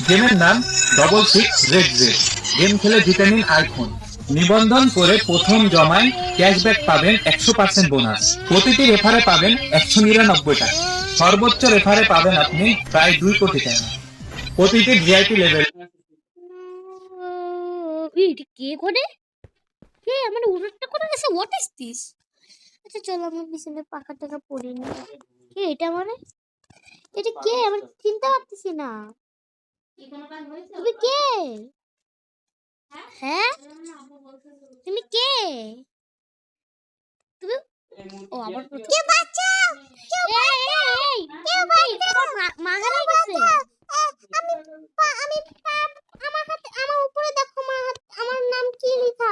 গেমের নাম double six red Z. Game খেলে জিতে নিন আইফোন। নিবন্ধন করে প্রথম জমায় ক্যাশব্যাক পাবেন 100% বোনাস। প্রতিটি রেফারে পাবেন 199 টাকা। সর্বোচ্চ রেফারে পাবেন আপনি প্রায় 2 কোটি টাকা। প্রতিটি ভিআইপি লেভেল। কে করে কে আমার উড়াটা করে গেছে? What is this? আচ্ছা চলো আমার বিছানায় পাখা টাকা পড়ি না। কে এটা মানে? এটা কে? আমি চিনতে পারতেছি না। তুমি কে? হ্যাঁ তুমি কে? তুমি ও আবার কে? বাঁচাও কেউ বাঁচাও কেউ বাঁচাও মা হারাই গেছে। আমি আমি আমার হাতে আমার উপরে দেখো মা আমার নাম কি লেখা?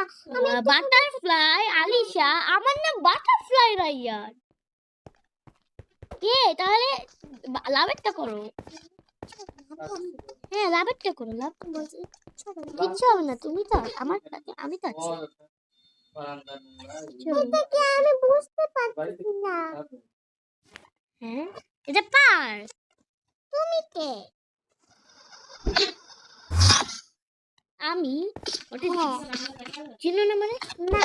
বাটারফ্লাই আলিশা। আমার নাম বাটারফ্লাই রাইয়ান। কে তাহলে? লাভেরটা করো। হ্যাঁ লাভেরটা করো। লাভ বলছি কিচ্ছু হবে না। তুমি তো আমার আমি তো আছি। এটা কি আমি বুঝতে পারছি না। হ্যাঁ এটা পার। তুমি কে? আমি ওটা চিনো না মানে? না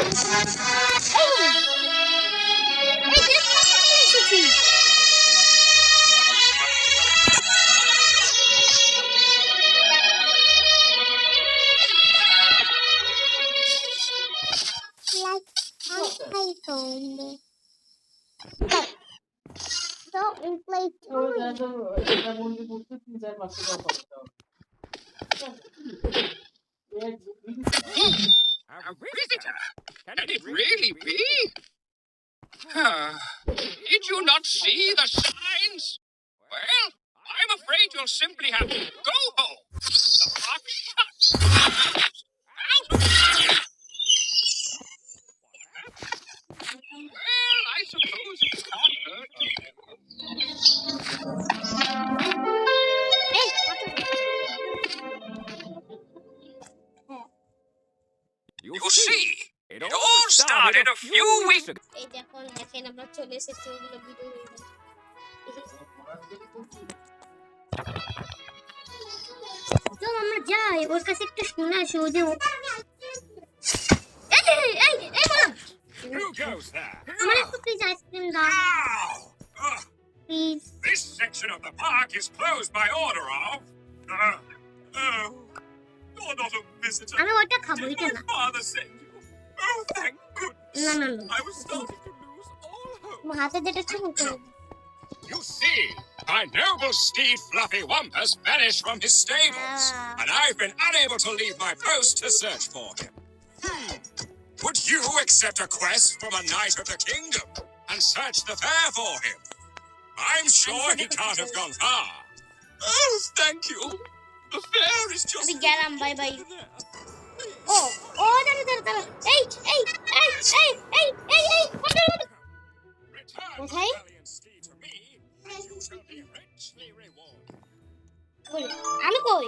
A visitor? Can it really be? Did you not see the signs? Well, I'm afraid you'll simply have to go home. The park shut. Out of here. Well, I suppose it can't hurt to You see, it all started a few weeks ago. এই দেখুন দেখেন আমরা চলে এসেছি ওগুলো video হয়ে চল আমরা যাই ওর কাছে একটু শুনে আসি। ও যে এই বলো Who goes there? আমার একটু প্লিজ আইসক্রিম দাও Ow! Please. This section of the park is closed by order of. You're not a visitor. আমি ওটা খাবো এটা Did না। my father send you? Oh, thank goodness. না না I was starting to lose all hope. না হাতে যেটা ছিল ওটা You see, my noble steed Fluffy Wumpus vanished from his stables, and I've been unable to leave my post to search for him. Would you accept a quest from a knight of the kingdom and search the fair for him? I'm sure he can't have gone far. Oh, thank you. The fair is just আমি গেলাম bye bye. over there. ও ও দাঁড়া দাঁড়া দাঁড়া এই এই এই এই এই এই এই Return the Okay. valiant steed to me, and you shall be richly rewarded. আমি কই?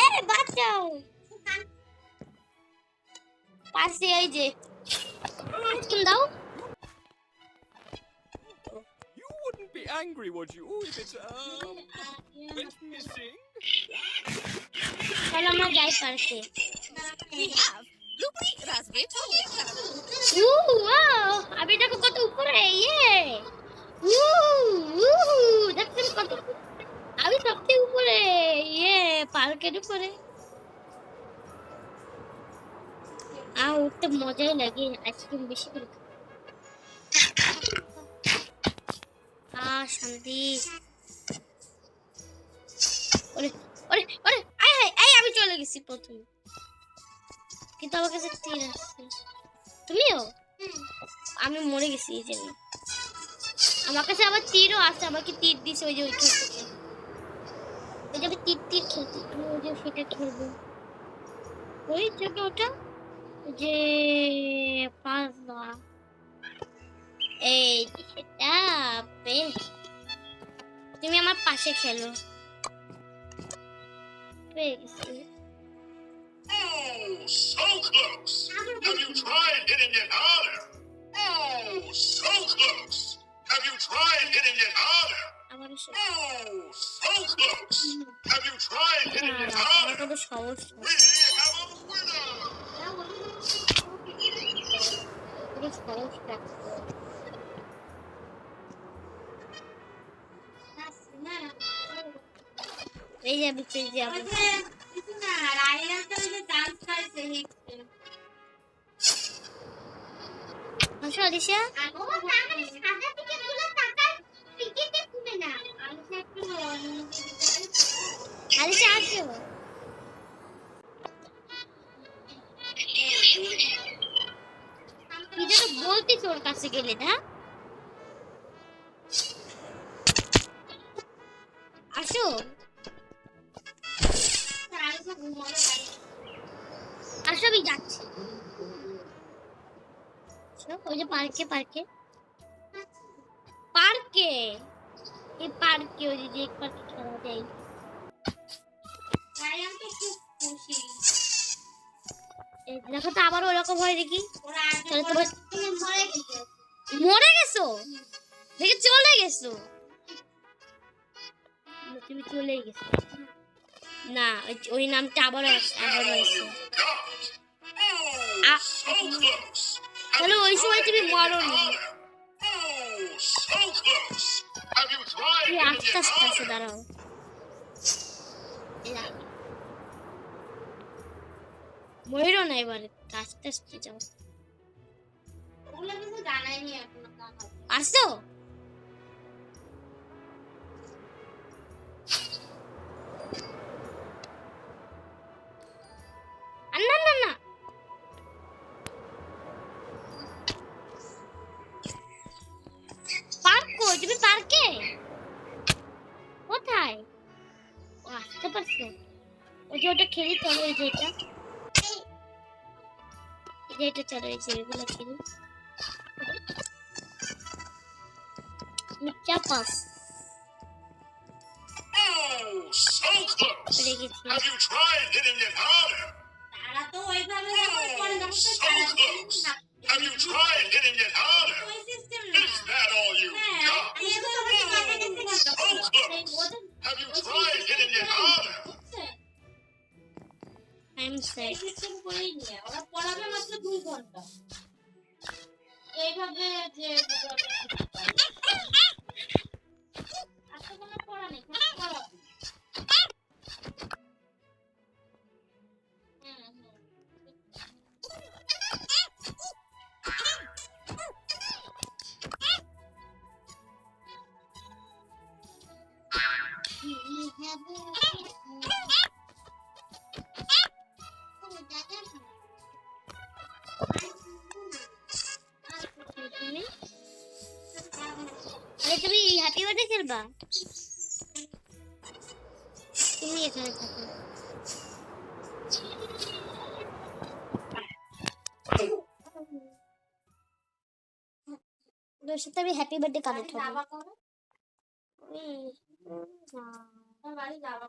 এ বাঁচাও পাশে এই যে আইসক্রিম দাও। You wouldn't be angry, would you, if it's went missing? চলো আমরা যাই পার্কে। We have blueberry, raspberry, chocolate caramel. Wow আমি দেখো কত উপরে। ইয়ে দেখছেন কত আমি সবচেয়ে উপরে। ইয়ে পার্কের উপরে উঠতে মজাই লাগে। আইসক্রিম বেশি করে শান্তি। ওরে ওরে ওরে আয় হায় এই আমি চলে গেছি প্রথম, কিন্তু আমার কাছে তীর আছে। তুমিও? আমি মরে গেছি এই জন্য। আমার কাছে আবার তীরও আছে। আমাকে তীর দিছে ওই যে ওইখান থেকে। ওই যে আমি ওই যে সেটা খেলবো ওই থেকে ওটা যে পাঁচ না এই যে সেটা তুমি আমার পাশে খেলো পেয়ে গেছি Oh, so close. Have you tried hitting it harder? Oh, so close. Have you tried hitting it harder? আমারও Oh, so close. Have you tried hitting it আমার harder? কত সমস্যা We have a winner. কত সমস্যা এই যে বিচে যাবো আসো আলিশা আলিশা আসো এটা তো বলতিস ওর কাছে গেলে না আসো আসো আমি যাচ্ছি ওই যে পার্কে পার্কে পার্কে এই পার্কে ওই যে এক পার্কে খেলা যায় এই দেখো তো আবার ওরকম হয় দেখি তাহলে তোমার মরে গেছো দেখে চলে গেছো তুমি চলে গেছো না ওই নামটা আবার আবার হয়েছে Oh, so close. তাহলে ওই সময় তুমি মরো নি Oh, so close. Have you tried তুমি hitting আস্তে it আস্তে আসো harder? দাঁড়াও ময়ূরও না এবারে আস্তে আস্তে যাও আসো না না না পার্ক কই তুমি পার্কে কোথায় ও আসতে পারছো ওই যে ওটা খেলি চলো ওই যে এটা এই যে এটা চলো এই যে এগুলো খেলি মিথ্যা পাস Oh, so close. রেখেছি Have you tried hitting it harder? Oh, so close. Have you tried hitting it harder? Is that all you got? Oh, so close. Have you tried hitting it harder? I am set এইভাবে যে আজকে কোনো পড়া নেই কোনো পড়া আরে তুমি হ্যাপি বার্থডে খেলবা তুমি এখানে থাকো ওর সাথে আমি হ্যাপি বার্থডে কানেক্ট হবো বাড়ি যাবা